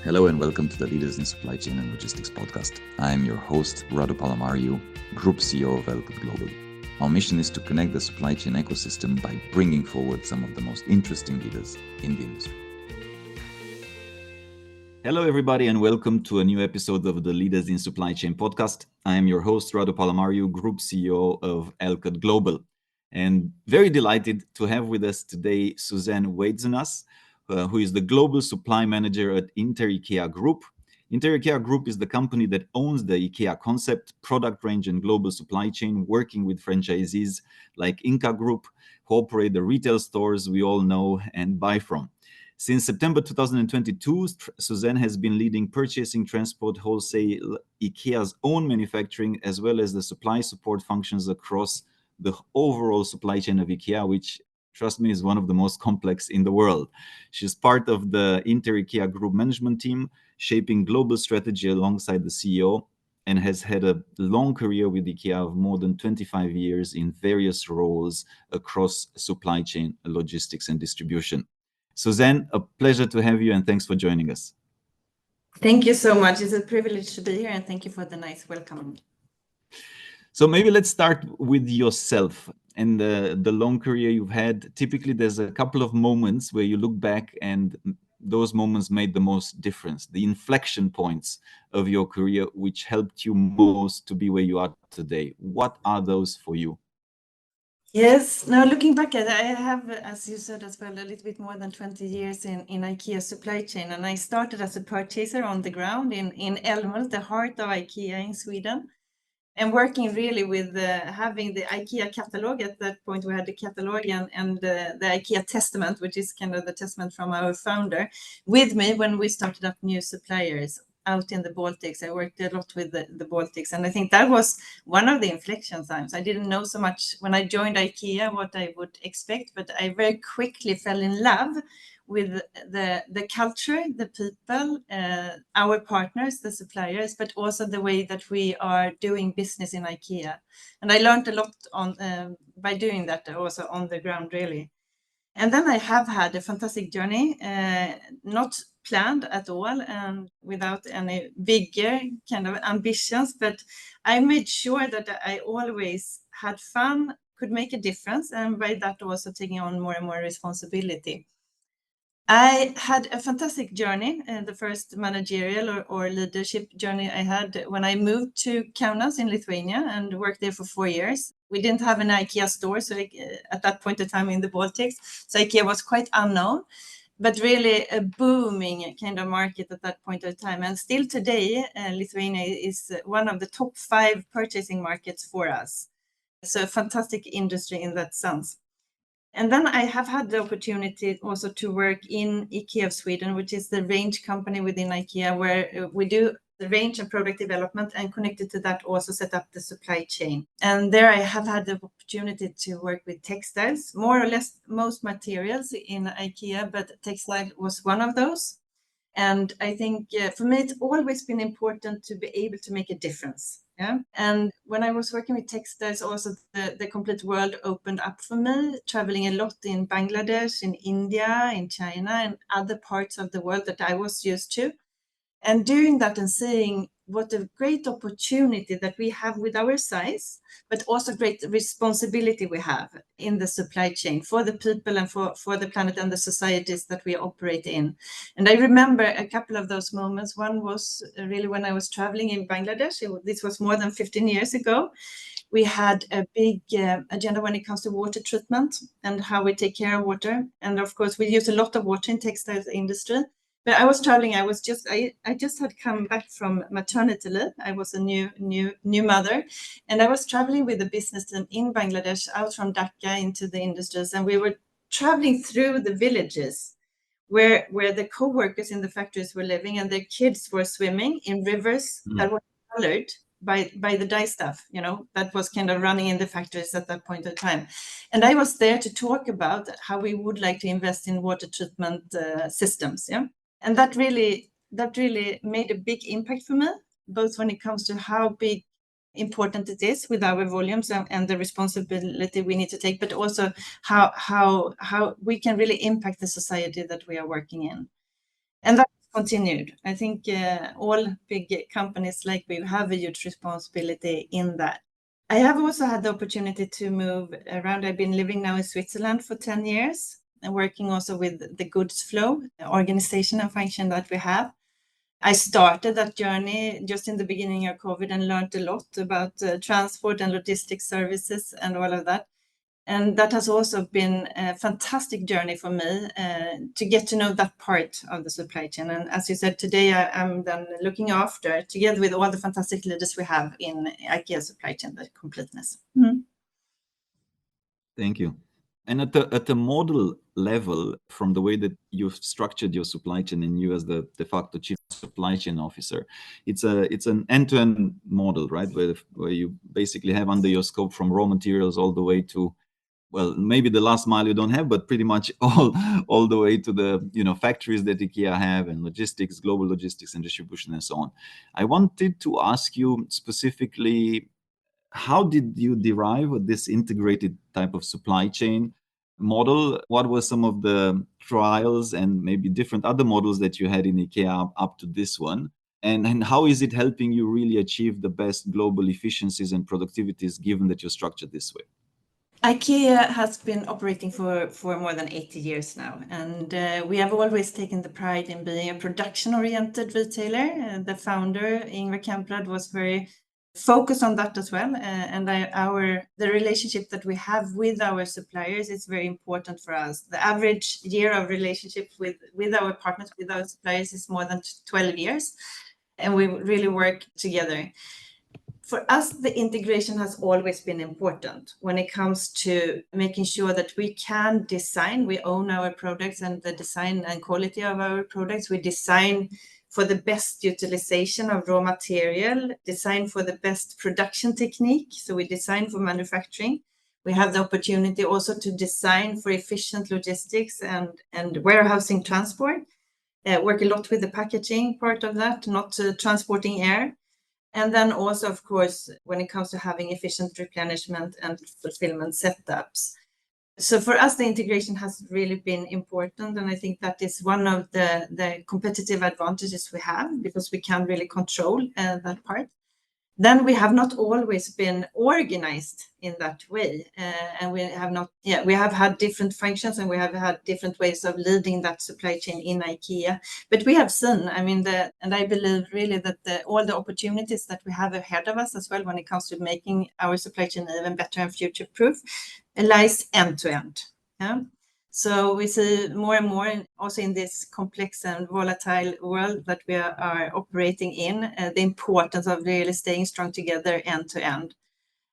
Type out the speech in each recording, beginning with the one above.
Hello and welcome to the Leaders in Supply Chain and Logistics podcast. I am your host, Radu Palamariu, Group CEO of Elkut Global. Our mission is to connect the supply chain ecosystem by bringing forward some of the most interesting leaders in the industry. Hello, everybody, and welcome to a new episode of the Leaders in Supply Chain podcast. I am your host, Radu Palamariu, Group CEO of Elkut Global, and very delighted to have with us today Susanne Waidzunas, who is the Global Supply Manager at IKEA Group. IKEA Group is the company that owns the IKEA concept, product range, and global supply chain, working with franchisees like Inca Group, who operate the retail stores we all know and buy from. Since September 2022, Susanne has been leading purchasing, transport, wholesale, IKEA's own manufacturing, as well as the supply support functions across the overall supply chain of IKEA, which, trust me, is one of the most complex in the world. She's part of the IKEA Group management team, shaping global strategy alongside the CEO, and has had a long career with IKEA of more than 25 years in various roles across supply chain, logistics, and distribution. Susanne, a pleasure to have you, and thanks for joining us. Thank you so much. It's a privilege to be here, and thank you for the nice welcome. So maybe let's start with yourself and the long career you've had. Typically, there's a couple of moments where you look back and those moments made the most difference, the inflection points of your career, which helped you most to be where you are today. What are those for you? Yes, now looking back at it, I have, as you said as well, a little bit more than 20 years in IKEA supply chain. And I started as a purchaser on the ground in Älmhult, the heart of IKEA in Sweden. And working really with having the IKEA catalog. At that point, we had the catalog and the IKEA testament, which is kind of the testament from our founder, with me when we started up new suppliers out in the Baltics. I worked a lot with the Baltics, and I think that was one of the inflection times. I didn't know so much when I joined IKEA what I would expect, but I very quickly fell in love with the culture, the people, our partners, the suppliers, but also the way that we are doing business in IKEA. And I learned a lot by doing that also on the ground, really. And then I have had a fantastic journey, not planned at all and without any bigger kind of ambitions, but I made sure that I always had fun, could make a difference, and by that also taking on more and more responsibility. I had a fantastic journey, the first managerial or leadership journey I had when I moved to Kaunas in Lithuania and worked there for 4 years. We didn't have an IKEA store at that point in time in the Baltics, so IKEA was quite unknown, but really a booming kind of market at that point in time. And still today, Lithuania is one of the top 5 purchasing markets for us. So a fantastic industry in that sense. And then I have had the opportunity also to work in IKEA of Sweden, which is the range company within IKEA, where we do the range and product development, and connected to that also set up the supply chain. And there I have had the opportunity to work with textiles, more or less most materials in IKEA, but textile was one of those. And I think for me, it's always been important to be able to make a difference. Yeah. And when I was working with textiles, also the complete world opened up for me, traveling a lot in Bangladesh, in India, in China, and other parts of the world that I was used to. And doing that and seeing what a great opportunity that we have with our size, but also great responsibility we have in the supply chain for the people and for the planet and the societies that we operate in. And I remember a couple of those moments. One was really when I was traveling in Bangladesh. This was more than 15 years ago. We had a big agenda when it comes to water treatment and how we take care of water. And of course, we use a lot of water in textiles industry. But I was traveling. I just had come back from maternity leave. I was a new mother, and I was traveling with the business team in Bangladesh out from Dhaka into the industries, and we were traveling through the villages where the co-workers in the factories were living, and their kids were swimming in rivers that were colored by the dye stuff, that was kind of running in the factories at that point in time. And I was there to talk about how we would like to invest in water treatment systems. Yeah. And that really made a big impact for me, both when it comes to how big important it is with our volumes and the responsibility we need to take, but also how we can really impact the society that we are working in. And that's continued. I think all big companies like we have a huge responsibility in that. I have also had the opportunity to move around. I've been living now in Switzerland for 10 years and working also with the goods flow organization and function that we have. I started that journey just in the beginning of COVID and learned a lot about transport and logistics services and all of that. And that has also been a fantastic journey for me to get to know that part of the supply chain. And as you said, today I'm then looking after, together with all the fantastic leaders we have in IKEA supply chain, the completeness. Mm-hmm. Thank you. And at the model level, from the way that you've structured your supply chain and you as the de facto chief supply chain officer, it's an end-to-end model, right? Where you basically have under your scope from raw materials all the way to, well, maybe the last mile you don't have, but pretty much all the way to the factories that IKEA have, and logistics, global logistics and distribution and so on. I wanted to ask you specifically, how did you derive this integrated type of supply chain model? What were some of the trials and maybe different other models that you had in IKEA up to this one? And how is it helping you really achieve the best global efficiencies and productivities, given that you're structured this way? IKEA has been operating for more than 80 years now, and we have always taken the pride in being a production-oriented retailer. The founder, Ingvar Kamprad, was very focused on that as well, and the relationship that we have with our suppliers is very important for us. The average year of relationship with our partners, with our suppliers, is more than 12 years, and we really work together. For us, the integration has always been important when it comes to making sure that we can design. We own our products and the design and quality of our products. We design for the best utilization of raw material, design for the best production technique. So we design for manufacturing. We have the opportunity also to design for efficient logistics and warehousing transport. Work a lot with the packaging part of that, not transporting air. And then also, of course, when it comes to having efficient replenishment and fulfillment setups. So for us, the integration has really been important. And I think that is one of the competitive advantages we have, because we can really control that part. Then we have not always been organized in that way. And we have had different functions, and we have had different ways of leading that supply chain in IKEA. But we have seen, and I believe really that all the opportunities that we have ahead of us as well, when it comes to making our supply chain even better and future-proof, lies end to end. Yeah? So we see more and more, also in this complex and volatile world that we are operating in, the importance of really staying strong together end to end.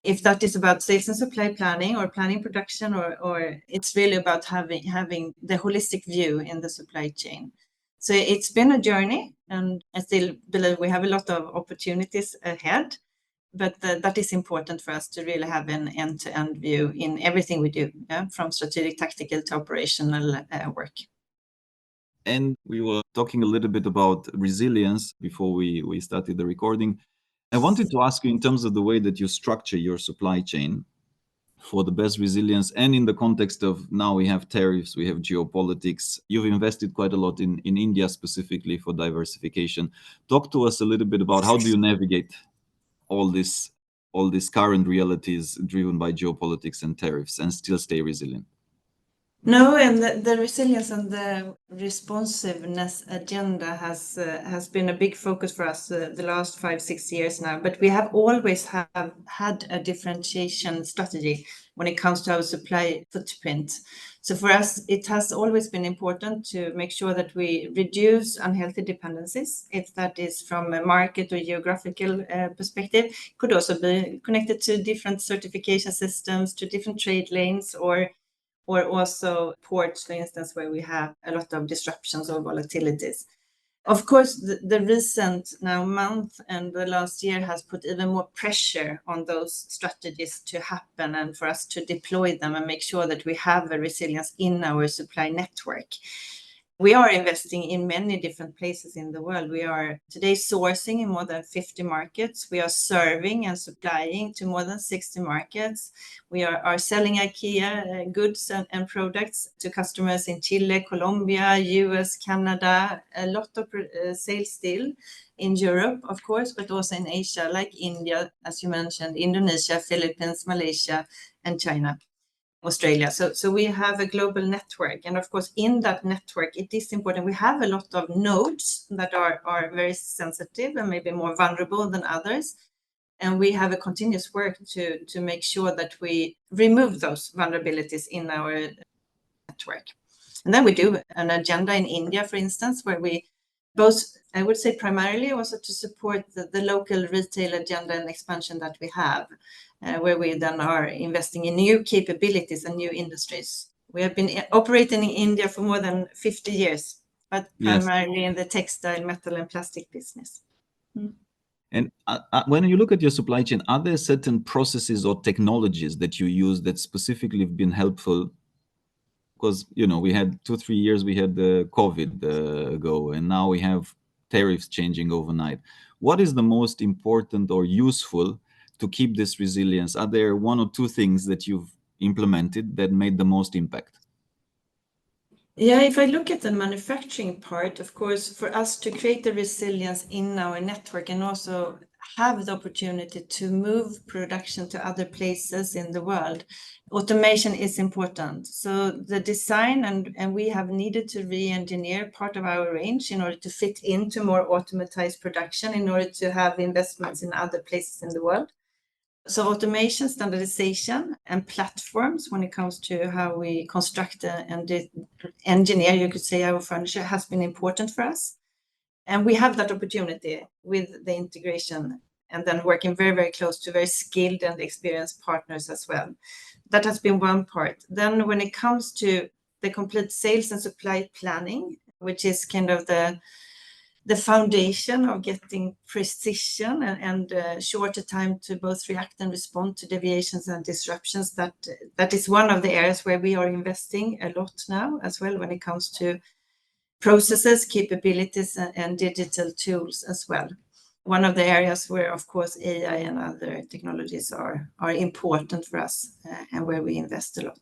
If that is about sales and supply planning or planning production, or it's really about having the holistic view in the supply chain. So it's been a journey, and I still believe we have a lot of opportunities ahead. But that is important for us to really have an end-to-end view in everything we do, from strategic, tactical to operational work. And we were talking a little bit about resilience before we started the recording. I wanted to ask you, in terms of the way that you structure your supply chain for the best resilience, and in the context of now we have tariffs, we have geopolitics. You've invested quite a lot in India specifically for diversification. Talk to us a little bit about how do you navigate all these current realities driven by geopolitics and tariffs and still stay resilient? No, and the resilience and the responsiveness agenda has been a big focus for us the last 5-6 years now. But we have always had a differentiation strategy when it comes to our supply footprint. So for us, it has always been important to make sure that we reduce unhealthy dependencies, if that is from a market or geographical perspective. Could also be connected to different certification systems, to different trade lanes, or also ports, for instance, where we have a lot of disruptions or volatilities. Of course, the recent month and the last year has put even more pressure on those strategies to happen, and for us to deploy them and make sure that we have a resilience in our supply network. We are investing in many different places in the world. We are today sourcing in more than 50 markets. We are serving and supplying to more than 60 markets. We are selling IKEA goods and products to customers in Chile, Colombia, US, Canada, a lot of sales still in Europe, of course, but also in Asia, like India, as you mentioned, Indonesia, Philippines, Malaysia, and China. Australia. So we have a global network. And of course, in that network, it is important. We have a lot of nodes that are very sensitive and maybe more vulnerable than others. And we have a continuous work to make sure that we remove those vulnerabilities in our network. And then we do an agenda in India, for instance, where we both, I would say primarily also to support the local retail agenda and expansion that we have, where we then are investing in new capabilities and new industries. We have been operating in India for more than 50 years, but primarily in the textile, metal, and plastic business. And when you look at your supply chain, are there certain processes or technologies that you use that specifically have been helpful? Because, we had 2-3 years, we had the COVID ago, and now we have tariffs changing overnight. What is the most important or useful to keep this resilience? Are there 1 or 2 things that you've implemented that made the most impact? Yeah, if I look at the manufacturing part, of course, for us to create the resilience in our network and also have the opportunity to move production to other places in the world, automation is important. So the design, and we have needed to re-engineer part of our range in order to fit into more automatized production, in order to have investments in other places in the world. So automation, standardization, and platforms when it comes to how we construct and engineer, you could say, our furniture has been important for us. And we have that opportunity with the integration and then working very, very close to very skilled and experienced partners as well. That has been one part. Then when it comes to the complete sales and supply planning, which is kind of the foundation of getting precision and shorter time to both react and respond to deviations and disruptions, that is one of the areas where we are investing a lot now as well when it comes to processes, capabilities, and digital tools as well. One of the areas where, of course, AI and other technologies are important for us and where we invest a lot.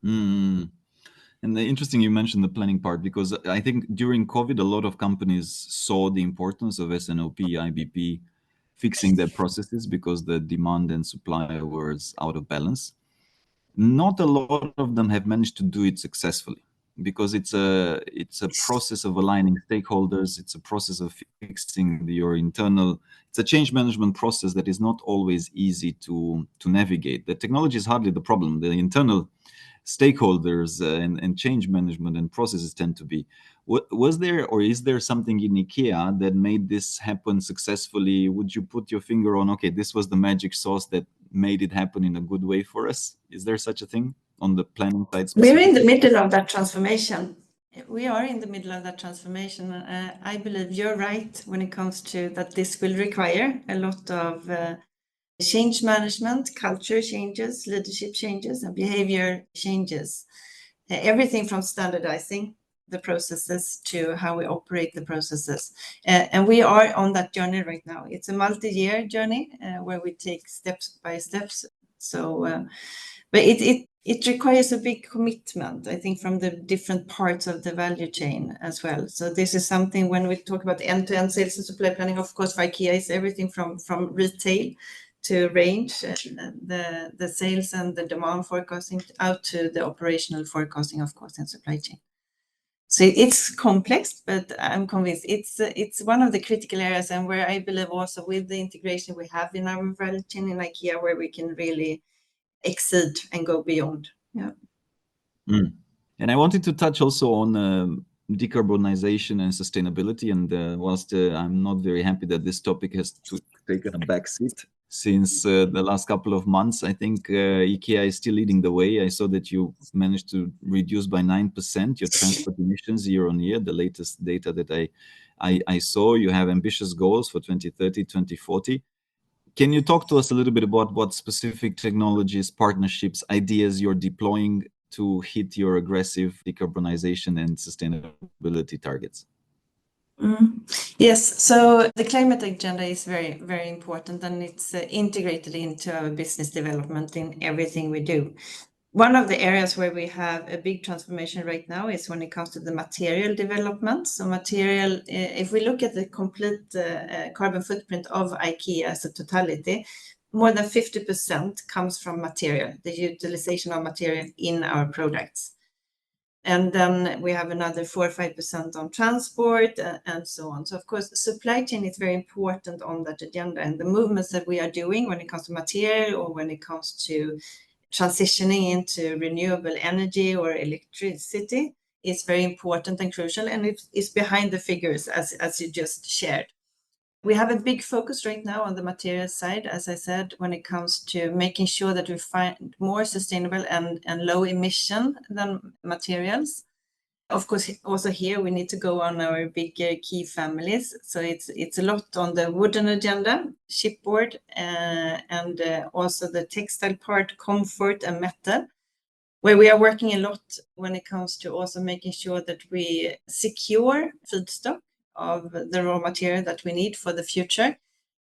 And interesting you mentioned the planning part, because I think during COVID, a lot of companies saw the importance of SNOP, IBP, fixing their processes because the demand and supply was out of balance. Not a lot of them have managed to do it successfully, because it's a process of aligning stakeholders. It's a process of fixing your internal. It's a change management process that is not always easy to navigate. The technology is hardly the problem. The internal stakeholders and change management and processes tend to be. Was there or is there something in IKEA that made this happen successfully? Would you put your finger on, okay, this was the magic sauce that made it happen in a good way for us? Is there such a thing on the planning side specifically? We're in the middle of that transformation. We are in the middle of that transformation. I believe you're right when it comes to that this will require a lot of change management, culture changes, leadership changes, and behavior changes. Everything from standardizing the processes to how we operate the processes. And we are on that journey right now. It's a multi-year journey where we take steps by steps. So, but it requires a big commitment, I think, from the different parts of the value chain as well. So this is something when we talk about end-to-end sales and supply planning, of course, for IKEA, is everything from retail to range, the sales and the demand forecasting out to the operational forecasting, of course, and supply chain. So it's complex, but I'm convinced it's one of the critical areas, and where I believe also with the integration we have in our value chain in IKEA, where we can really exceed and go beyond. Yeah. And I wanted to touch also on decarbonization and sustainability. And whilst I'm not very happy that this topic has taken a backseat since the last couple of months, I think IKEA is still leading the way. I saw that you managed to reduce by 9% your transport emissions year on year. The latest data that I saw, you have ambitious goals for 2030, 2040. Can you talk to us a little bit about what specific technologies, partnerships, ideas you're deploying to hit your aggressive decarbonization and sustainability targets? Yes, so the climate agenda is very, very important, and it's integrated into our business development in everything we do. One of the areas where we have a big transformation right now is when it comes to the material development. So material, if we look at the complete carbon footprint of IKEA as a totality, more than 50% comes from material, the utilization of material in our products. And then we have another 4 or 5% on transport and so on. So of course, supply chain is very important on that agenda, and the movements that we are doing when it comes to material or when it comes to transitioning into renewable energy or electricity is very important and crucial, and it's behind the figures as you just shared. We have a big focus right now on the material side, as I said, when it comes to making sure that we find more sustainable and low emission than materials. Of course, also here we need to go on our bigger key families. So it's a lot on the wooden agenda, chipboard, and also the textile part, comfort and metal, where we are working a lot when it comes to also making sure that we secure feedstock of the raw material that we need for the future.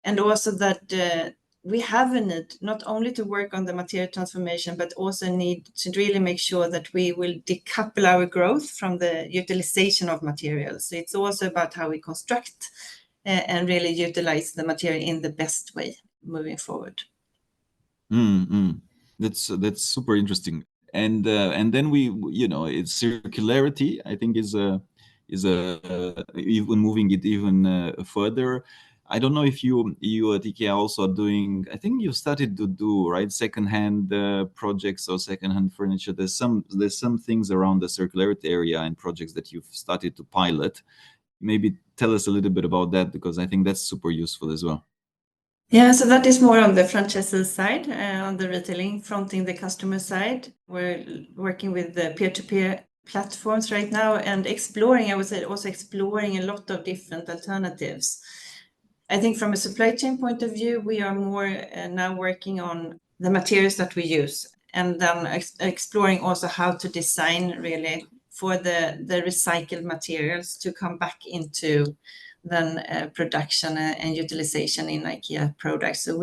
And also that we have a need not only to work on the material transformation, but also need to really make sure that we will decouple our growth from the utilization of materials. So it's also about how we construct and really utilize the material in the best way moving forward. That's super interesting. And then it's circularity. I think is even moving it even further. I don't know if you at IKEA also are doing. I think you started to do secondhand projects or secondhand furniture. There's some things around the circularity area and projects that you've started to pilot. Maybe tell us a little bit about that, because I think that's super useful as well. Yeah, so that is more on the franchisee side, on the retailing, fronting the customer side. We're working with the peer-to-peer platforms right now and exploring, I would say, also exploring a lot of different alternatives. I think from a supply chain point of view, we are more now working on the materials that we use, and then exploring also how to design really for the recycled materials to come back into then production and utilization in IKEA products. So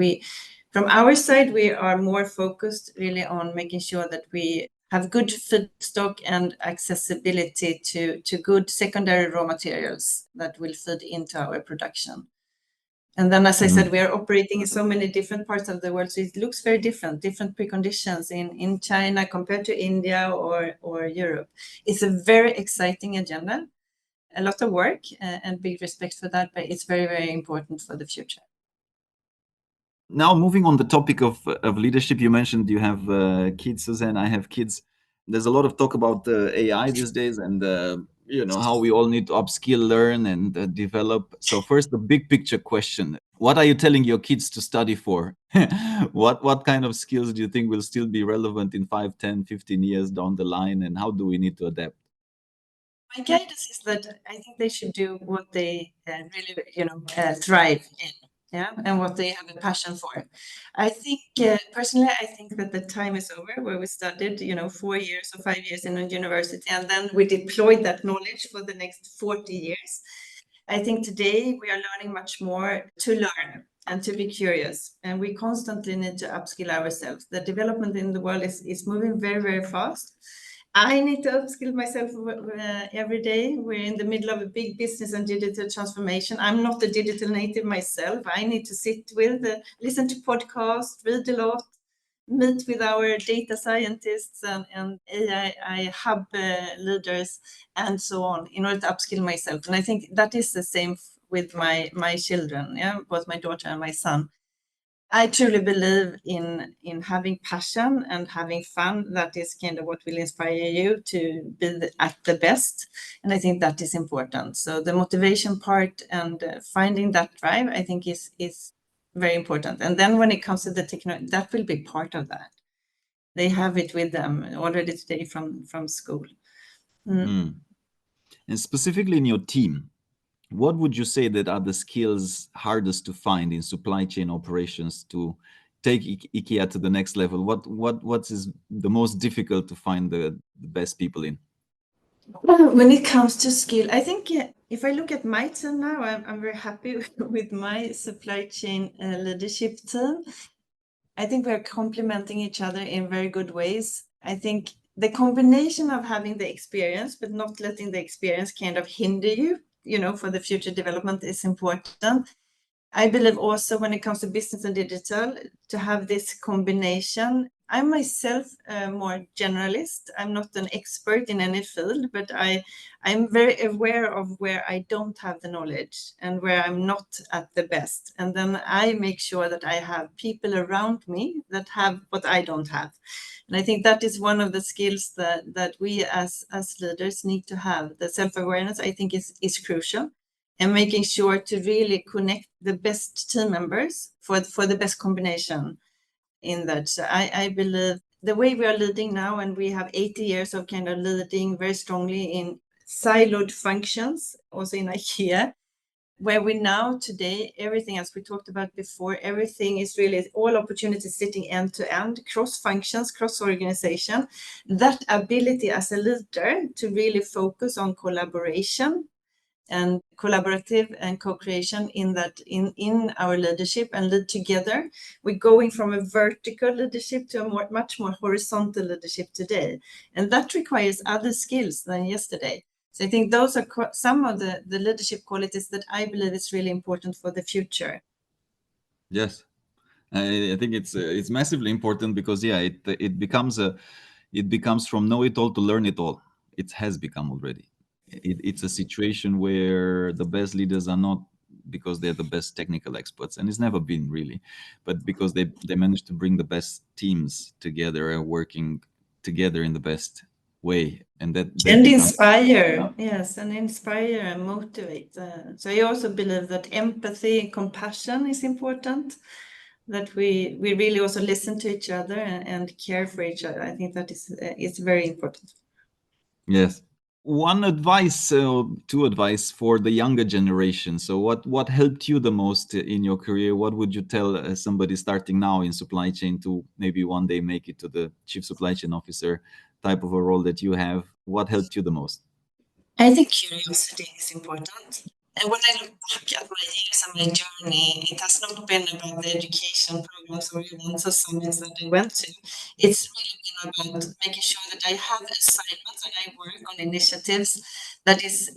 from our side, we are more focused really on making sure that we have good feedstock and accessibility to good secondary raw materials that will feed into our production. And then, as I said, we are operating in so many different parts of the world, so it looks very different preconditions in China compared to India or Europe. It's a very exciting agenda, a lot of work and big respect for that, but it's very, very important for the future. Now, moving on the topic of leadership, you mentioned you have kids, Susanne. I have kids. There's a lot of talk about AI these days, and how we all need to upskill, learn, and develop. So first, the big picture question: what are you telling your kids to study for? What kind of skills do you think will still be relevant in 5, 10, 15 years down the line, and how do we need to adapt? My guidance is that I think they should do what they really, thrive in, yeah, and what they have a passion for. I think personally, I think that the time is over where we studied, 4 years or 5 years in a university, and then we deployed that knowledge for the next 40 years. I think today we are learning much more to learn and to be curious, and we constantly need to upskill ourselves. The development in the world is moving very, very fast. I need to upskill myself every day. We're in the middle of a big business and digital transformation. I'm not a digital native myself. I need to sit with, listen to podcasts, read a lot, meet with our data scientists and AI hub leaders and so on in order to upskill myself. And I think that is the same with my children, yeah, both my daughter and my son. I truly believe in having passion and having fun. That is kind of what will inspire you to be at the best. And I think that is important. So the motivation part and finding that drive, I think is very important. And then when it comes to the technology, that will be part of that. They have it with them already today from school. And specifically in your team, what would you say that are the skills hardest to find in supply chain operations to take IKEA to the next level? What is the most difficult to find the best people in? When it comes to skill, I think if I look at my team now, I'm very happy with my supply chain leadership team. I think we're complementing each other in very good ways. I think the combination of having the experience, but not letting the experience kind of hinder you, for the future development is important. I believe also when it comes to business and digital, to have this combination. I'm myself more generalist. I'm not an expert in any field, but I'm very aware of where I don't have the knowledge and where I'm not at the best. And then I make sure that I have people around me that have what I don't have. And I think that is one of the skills that we as leaders need to have. The self-awareness, I think, is crucial. And making sure to really connect the best team members for the best combination in that. So I believe the way we are leading now, and we have 80 years of kind of leading very strongly in siloed functions, also in IKEA, where we now today, everything as we talked about before, everything is really all opportunities sitting end to end, cross functions, cross organization. That ability as a leader to really focus on collaboration and collaborative and co-creation in our leadership and lead together. We're going from a vertical leadership to a much more horizontal leadership today. And that requires other skills than yesterday. So I think those are some of the leadership qualities that I believe is really important for the future. Yes, I think it's massively important because it becomes from know it all to learn it all. It has become already. It's a situation where the best leaders are not because they're the best technical experts, and it's never been really, but because they managed to bring the best teams together and working together in the best way, and that and becomes... inspire, yes, and inspire and motivate. So I also believe that empathy and compassion is important. That we really also listen to each other and care for each other. I think that is very important. Yes. One advice, two advice for the younger generation. So what helped you the most in your career? What would you tell somebody starting now in supply chain to maybe one day make it to the chief supply chain officer type of a role that you have? What helped you the most? I think curiosity is important. And when I look back at my years and my journey, it has not been about the education programs or events or summits that I went to. It's really been about making sure that I have assignments and I work on initiatives that is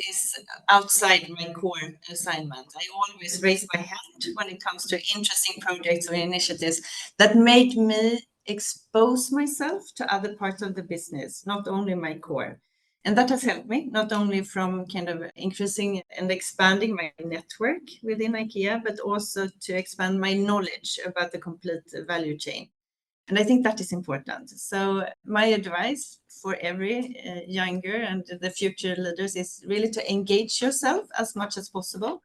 outside my core assignment. I always raise my hand when it comes to interesting projects or initiatives that made me expose myself to other parts of the business, not only my core. And that has helped me not only from kind of increasing and expanding my network within IKEA, but also to expand my knowledge about the complete value chain. And I think that is important. So my advice for every younger and the future leaders is really to engage yourself as much as possible,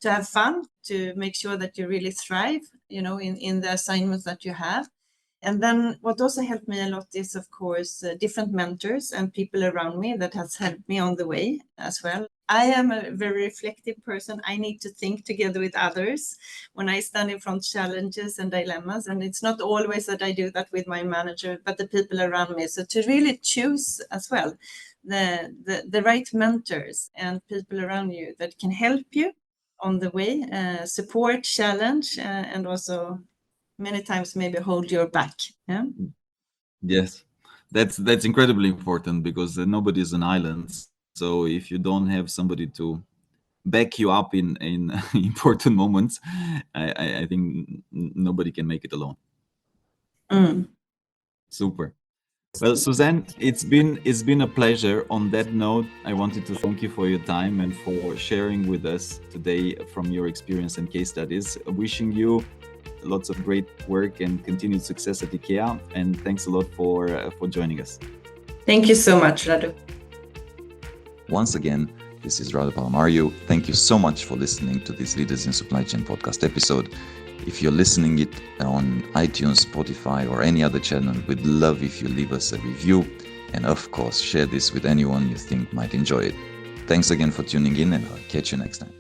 to have fun, to make sure that you really thrive, in the assignments that you have. And then what also helped me a lot is, of course, different mentors and people around me that has helped me on the way as well. I am a very reflective person. I need to think together with others when I stand in front of challenges and dilemmas. And it's not always that I do that with my manager, but the people around me. So to really choose as well the right mentors and people around you that can help you on the way, support, challenge, and also many times maybe hold your back. Yeah. Yes, that's incredibly important because nobody is an island. So if you don't have somebody to back you up in important moments, I think nobody can make it alone. Super. Well, Susanne, it's been a pleasure. On that note, I wanted to thank you for your time and for sharing with us today from your experience and case studies. Wishing you lots of great work and continued success at IKEA. And thanks a lot for joining us. Thank you so much, Radu. Once again, this is Radu Palamariu. Thank you so much for listening to this Leaders in Supply Chain podcast episode. If you're listening it on iTunes, Spotify, or any other channel, we'd love if you leave us a review. And of course, share this with anyone you think might enjoy it. Thanks again for tuning in, and I'll catch you next time.